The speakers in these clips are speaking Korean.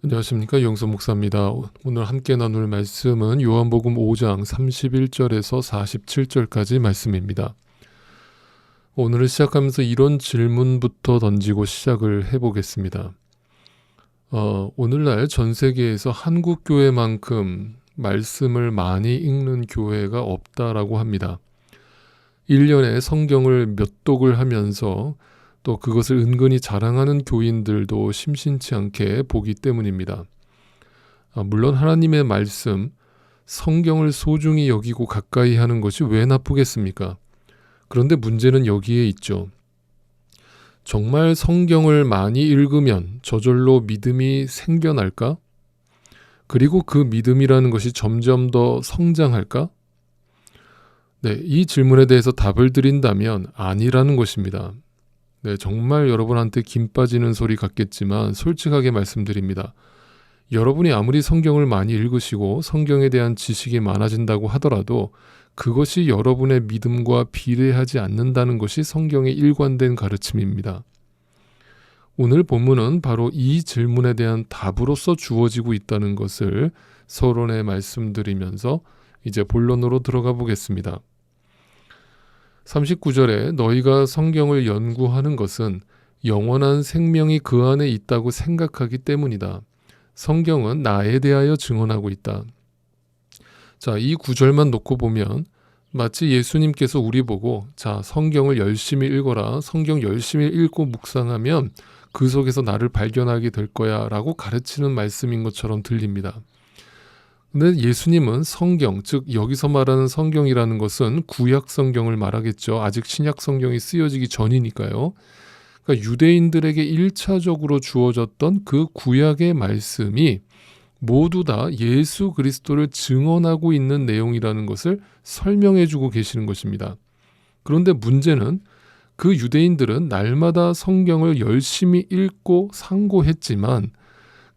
안녕하십니까, 영수 목사입니다. 오늘 함께 나눌 말씀은 요한복음 5장 31절에서 47절까지 말씀입니다. 오늘을 시작하면서 이런 질문부터 던지고 시작을 해보겠습니다. 오늘날 전 세계에서 한국 교회만큼 말씀을 많이 읽는 교회가 없다라고 합니다. 1년에 성경을 몇 독을 하면서 또 그것을 은근히 자랑하는 교인들도 심심치 않게 보기 때문입니다. 물론 하나님의 말씀, 성경을 소중히 여기고 가까이 하는 것이 왜 나쁘겠습니까? 그런데 문제는 여기에 있죠. 정말 성경을 많이 읽으면 저절로 믿음이 생겨날까? 그리고 그 믿음이라는 것이 점점 더 성장할까? 네, 이 질문에 대해서 답을 드린다면 아니라는 것입니다. 네, 정말 여러분한테 김 빠지는 소리 같겠지만 솔직하게 말씀드립니다. 여러분이 아무리 성경을 많이 읽으시고 성경에 대한 지식이 많아진다고 하더라도 그것이 여러분의 믿음과 비례하지 않는다는 것이 성경의 일관된 가르침입니다. 오늘 본문은 바로 이 질문에 대한 답으로서 주어지고 있다는 것을 서론에 말씀드리면서 이제 본론으로 들어가 보겠습니다. 39절에 너희가 성경을 연구하는 것은 영원한 생명이 그 안에 있다고 생각하기 때문이다. 성경은 나에 대하여 증언하고 있다. 자, 이 구절만 놓고 보면 마치 예수님께서 우리 보고 자, 성경을 열심히 읽어라. 성경 열심히 읽고 묵상하면 그 속에서 나를 발견하게 될 거야 라고 가르치는 말씀인 것처럼 들립니다. 근데 예수님은 성경, 즉 여기서 말하는 성경이라는 것은 구약 성경을 말하겠죠. 아직 신약 성경이 쓰여지기 전이니까요. 그러니까 유대인들에게 1차적으로 주어졌던 그 구약의 말씀이 모두 다 예수 그리스도를 증언하고 있는 내용이라는 것을 설명해주고 계시는 것입니다. 그런데 문제는 그 유대인들은 날마다 성경을 열심히 읽고 상고했지만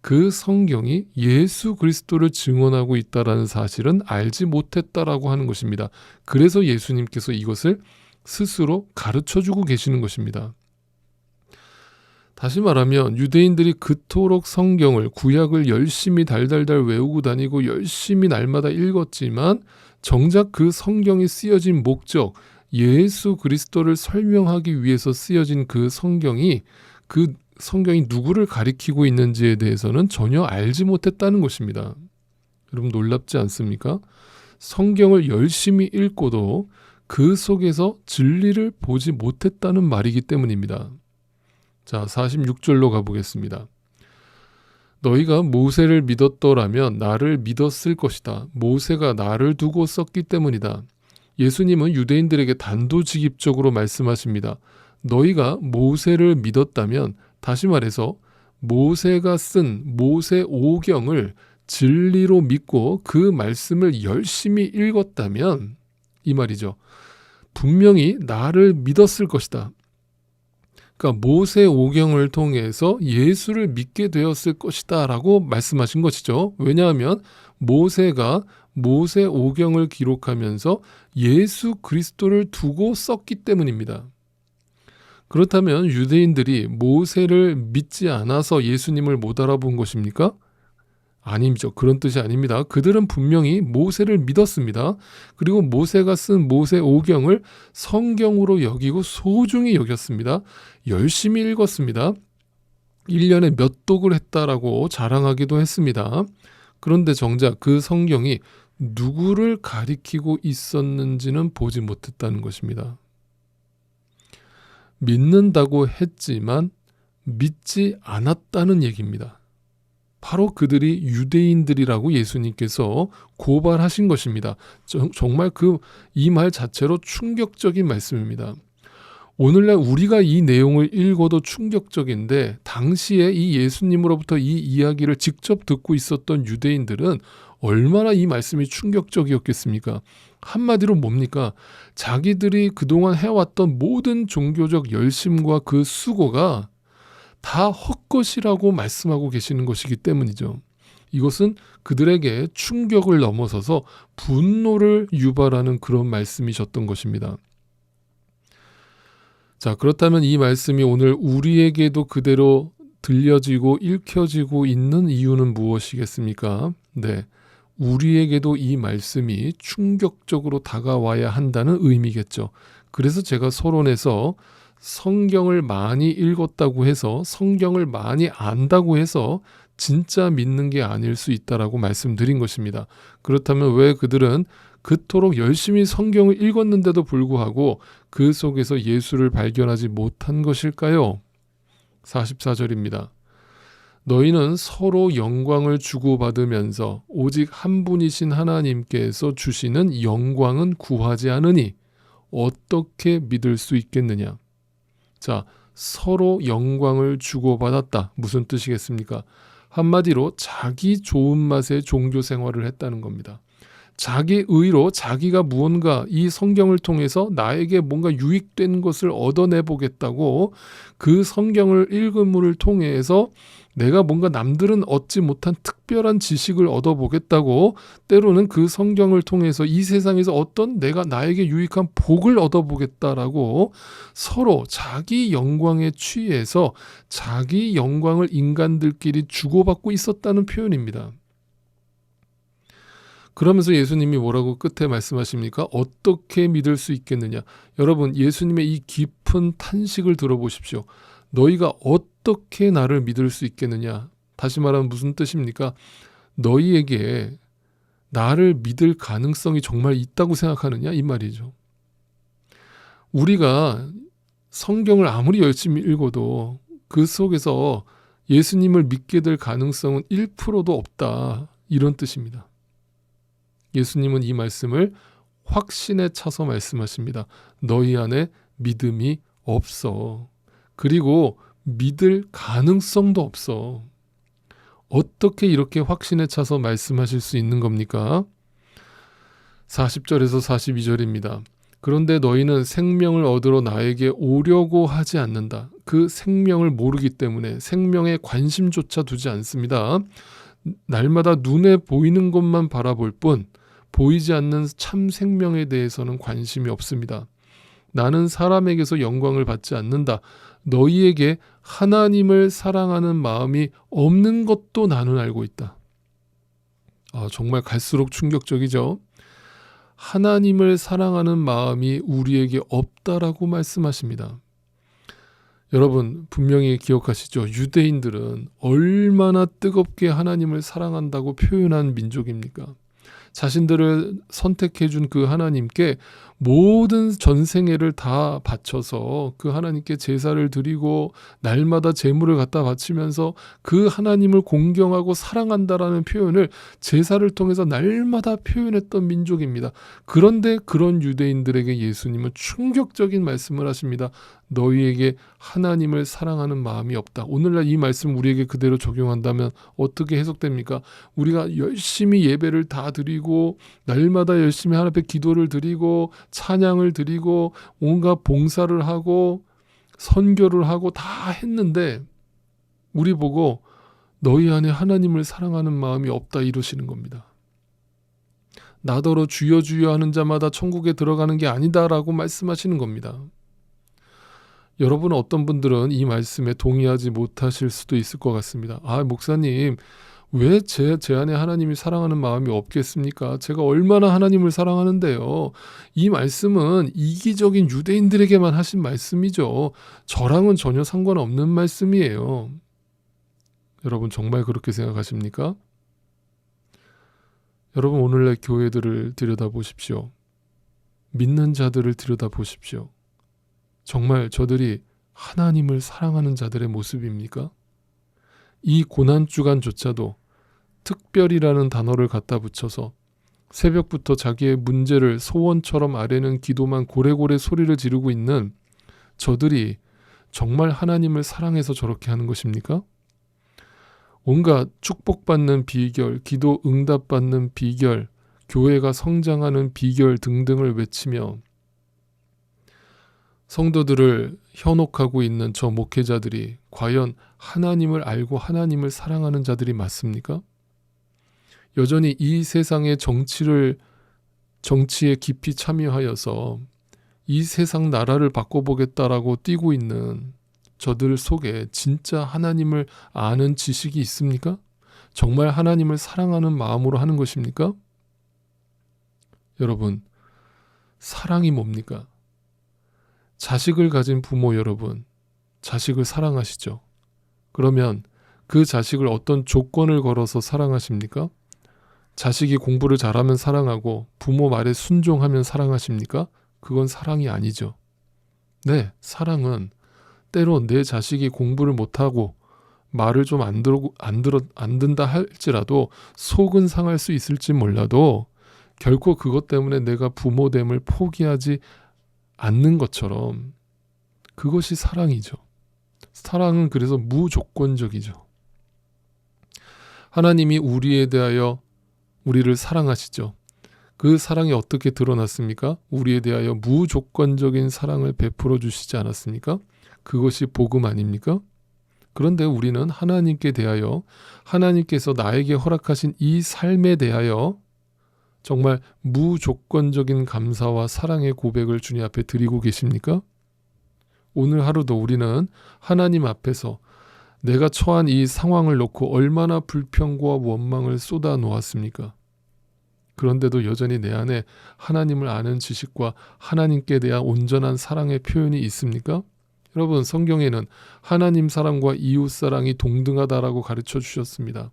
그 성경이 예수 그리스도를 증언하고 있다는 사실은 알지 못했다라고 하는 것입니다. 그래서 예수님께서 이것을 스스로 가르쳐주고 계시는 것입니다. 다시 말하면 유대인들이 그토록 성경을, 구약을 열심히 달달달 외우고 다니고 열심히 날마다 읽었지만 정작 그 성경이 쓰여진 목적, 예수 그리스도를 설명하기 위해서 쓰여진 그 성경이 누구를 가리키고 있는지에 대해서는 전혀 알지 못했다는 것입니다. 여러분 놀랍지 않습니까? 성경을 열심히 읽고도 그 속에서 진리를 보지 못했다는 말이기 때문입니다. 자, 46절로 가보겠습니다. 너희가 모세를 믿었더라면 나를 믿었을 것이다. 모세가 나를 두고 썼기 때문이다. 예수님은 유대인들에게 단도직입적으로 말씀하십니다. 너희가 모세를 믿었다면, 다시 말해서 모세가 쓴 모세오경을 진리로 믿고 그 말씀을 열심히 읽었다면 이 말이죠. 분명히 나를 믿었을 것이다. 그러니까 모세오경을 통해서 예수를 믿게 되었을 것이다 라고 말씀하신 것이죠. 왜냐하면 모세가 모세오경을 기록하면서 예수 그리스도를 두고 썼기 때문입니다. 그렇다면 유대인들이 모세를 믿지 않아서 예수님을 못 알아본 것입니까? 아니죠. 그런 뜻이 아닙니다. 그들은 분명히 모세를 믿었습니다. 그리고 모세가 쓴 모세오경을 성경으로 여기고 소중히 여겼습니다. 열심히 읽었습니다. 1년에 몇 독을 했다라고 자랑하기도 했습니다. 그런데 정작 그 성경이 누구를 가리키고 있었는지는 보지 못했다는 것입니다. 믿는다고 했지만 믿지 않았다는 얘기입니다. 바로 그들이 유대인들이라고 예수님께서 고발하신 것입니다. 정말 이 말 자체로 충격적인 말씀입니다. 오늘날 우리가 이 내용을 읽어도 충격적인데 당시에 이 예수님으로부터 이 이야기를 직접 듣고 있었던 유대인들은 얼마나 이 말씀이 충격적이었겠습니까? 한마디로 뭡니까? 자기들이 그동안 해왔던 모든 종교적 열심과 그 수고가 다 헛것이라고 말씀하고 계시는 것이기 때문이죠. 이것은 그들에게 충격을 넘어서서 분노를 유발하는 그런 말씀이셨던 것입니다. 자, 그렇다면 이 말씀이 오늘 우리에게도 그대로 들려지고 읽혀지고 있는 이유는 무엇이겠습니까? 네, 우리에게도 이 말씀이 충격적으로 다가와야 한다는 의미겠죠. 그래서 제가 서론에서 성경을 많이 읽었다고 해서, 성경을 많이 안다고 해서 진짜 믿는 게 아닐 수 있다라고 말씀드린 것입니다. 그렇다면 왜 그들은 그토록 열심히 성경을 읽었는데도 불구하고 그 속에서 예수를 발견하지 못한 것일까요? 44절입니다. 너희는 서로 영광을 주고받으면서 오직 한 분이신 하나님께서 주시는 영광은 구하지 않으니 어떻게 믿을 수 있겠느냐? 자, 서로 영광을 주고받았다. 무슨 뜻이겠습니까? 한마디로 자기 좋은 맛의 종교 생활을 했다는 겁니다. 자기 의로 자기가 무언가 이 성경을 통해서 나에게 뭔가 유익된 것을 얻어내 보겠다고 그 성경을 읽음을 통해서 내가 뭔가 남들은 얻지 못한 특별한 지식을 얻어보겠다고, 때로는 그 성경을 통해서 이 세상에서 어떤 나에게 유익한 복을 얻어보겠다라고 서로 자기 영광에 취해서 자기 영광을 인간들끼리 주고받고 있었다는 표현입니다. 그러면서 예수님이 뭐라고 끝에 말씀하십니까? 어떻게 믿을 수 있겠느냐? 여러분, 예수님의 이 깊은 탄식을 들어보십시오. 너희가 어떻게 나를 믿을 수 있겠느냐? 다시 말하면 무슨 뜻입니까? 너희에게 나를 믿을 가능성이 정말 있다고 생각하느냐? 이 말이죠. 우리가 성경을 아무리 열심히 읽어도 그 속에서 예수님을 믿게 될 가능성은 1%도 없다. 이런 뜻입니다. 예수님은 이 말씀을 확신에 차서 말씀하십니다. 너희 안에 믿음이 없어. 그리고 믿을 가능성도 없어. 어떻게 이렇게 확신에 차서 말씀하실 수 있는 겁니까? 40절에서 42절입니다. 그런데 너희는 생명을 얻으러 나에게 오려고 하지 않는다. 그 생명을 모르기 때문에 생명에 관심조차 두지 않습니다. 날마다 눈에 보이는 것만 바라볼 뿐 보이지 않는 참 생명에 대해서는 관심이 없습니다. 나는 사람에게서 영광을 받지 않는다. 너희에게 하나님을 사랑하는 마음이 없는 것도 나는 알고 있다. 정말 갈수록 충격적이죠. 하나님을 사랑하는 마음이 우리에게 없다라고 말씀하십니다. 여러분, 분명히 기억하시죠? 유대인들은 얼마나 뜨겁게 하나님을 사랑한다고 표현한 민족입니까? 자신들을 선택해 준 그 하나님께 모든 전생애를 다 바쳐서 그 하나님께 제사를 드리고 날마다 제물을 갖다 바치면서 그 하나님을 공경하고 사랑한다라는 표현을 제사를 통해서 날마다 표현했던 민족입니다. 그런데 그런 유대인들에게 예수님은 충격적인 말씀을 하십니다. 너희에게 하나님을 사랑하는 마음이 없다. 오늘날 이 말씀 우리에게 그대로 적용한다면 어떻게 해석됩니까? 우리가 열심히 예배를 다 드리고 날마다 열심히 하나님 앞에 기도를 드리고 찬양을 드리고 온갖 봉사를 하고 선교를 하고 다 했는데 우리 보고 너희 안에 하나님을 사랑하는 마음이 없다 이러시는 겁니다. 나더러 주여 주여 하는 자마다 천국에 들어가는 게 아니다라고 말씀하시는 겁니다. 여러분, 어떤 분들은 이 말씀에 동의하지 못하실 수도 있을 것 같습니다. 목사님, 왜 제 안에 하나님이 사랑하는 마음이 없겠습니까? 제가 얼마나 하나님을 사랑하는데요. 이 말씀은 이기적인 유대인들에게만 하신 말씀이죠. 저랑은 전혀 상관없는 말씀이에요. 여러분, 정말 그렇게 생각하십니까? 여러분, 오늘날 교회들을 들여다보십시오. 믿는 자들을 들여다보십시오. 정말 저들이 하나님을 사랑하는 자들의 모습입니까? 이 고난주간조차도 특별이라는 단어를 갖다 붙여서 새벽부터 자기의 문제를 소원처럼 아뢰는 기도만 고래고래 소리를 지르고 있는 저들이 정말 하나님을 사랑해서 저렇게 하는 것입니까? 온갖 축복받는 비결, 기도 응답받는 비결, 교회가 성장하는 비결 등등을 외치며 성도들을 현혹하고 있는 저 목회자들이 과연 하나님을 알고 하나님을 사랑하는 자들이 맞습니까? 여전히 이 세상의 정치에 깊이 참여하여서 이 세상 나라를 바꿔보겠다라고 뛰고 있는 저들 속에 진짜 하나님을 아는 지식이 있습니까? 정말 하나님을 사랑하는 마음으로 하는 것입니까? 여러분, 사랑이 뭡니까? 자식을 가진 부모 여러분, 자식을 사랑하시죠? 그러면 그 자식을 어떤 조건을 걸어서 사랑하십니까? 자식이 공부를 잘하면 사랑하고 부모 말에 순종하면 사랑하십니까? 그건 사랑이 아니죠. 네, 사랑은 때로 내 자식이 공부를 못하고 말을 좀 안 듣는다 할지라도 속은 상할 수 있을지 몰라도 결코 그것 때문에 내가 부모됨을 포기하지 않는 것처럼 그것이 사랑이죠. 사랑은 그래서 무조건적이죠. 하나님이 우리에 대하여 우리를 사랑하시죠. 그 사랑이 어떻게 드러났습니까? 우리에 대하여 무조건적인 사랑을 베풀어 주시지 않았습니까? 그것이 복음 아닙니까? 그런데 우리는 하나님께 대하여 하나님께서 나에게 허락하신 이 삶에 대하여 정말 무조건적인 감사와 사랑의 고백을 주님 앞에 드리고 계십니까? 오늘 하루도 우리는 하나님 앞에서 내가 처한 이 상황을 놓고 얼마나 불평과 원망을 쏟아 놓았습니까? 그런데도 여전히 내 안에 하나님을 아는 지식과 하나님께 대한 온전한 사랑의 표현이 있습니까? 여러분, 성경에는 하나님 사랑과 이웃 사랑이 동등하다라고 가르쳐 주셨습니다.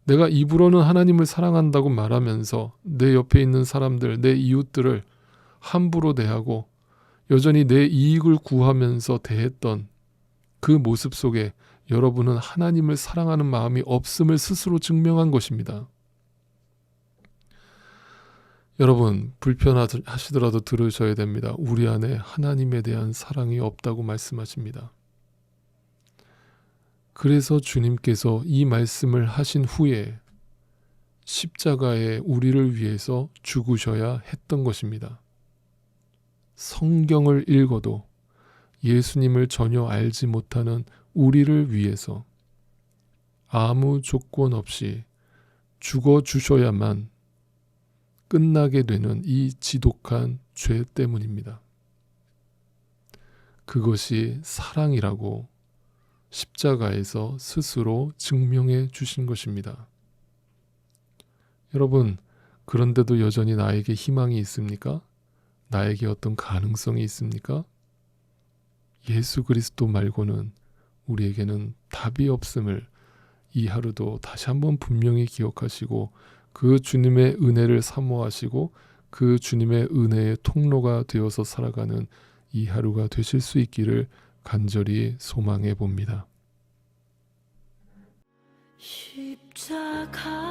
내가 입으로는 하나님을 사랑한다고 말하면서 내 옆에 있는 사람들, 내 이웃들을 함부로 대하고 여전히 내 이익을 구하면서 대했던 그 모습 속에 여러분은 하나님을 사랑하는 마음이 없음을 스스로 증명한 것입니다. 여러분, 불편하시더라도 들으셔야 됩니다. 우리 안에 하나님에 대한 사랑이 없다고 말씀하십니다. 그래서 주님께서 이 말씀을 하신 후에 십자가에 우리를 위해서 죽으셔야 했던 것입니다. 성경을 읽어도 예수님을 전혀 알지 못하는 우리를 위해서 아무 조건 없이 죽어주셔야만 끝나게 되는 이 지독한 죄 때문입니다. 그것이 사랑이라고 십자가에서 스스로 증명해 주신 것입니다. 여러분, 그런데도 여전히 나에게 희망이 있습니까? 나에게 어떤 가능성이 있습니까? 예수 그리스도 말고는 우리에게는 답이 없음을 이 하루도 다시 한번 분명히 기억하시고 그 주님의 은혜를 사모하시고 그 주님의 은혜의 통로가 되어서 살아가는 이 하루가 되실 수 있기를 간절히 소망해 봅니다. 십자가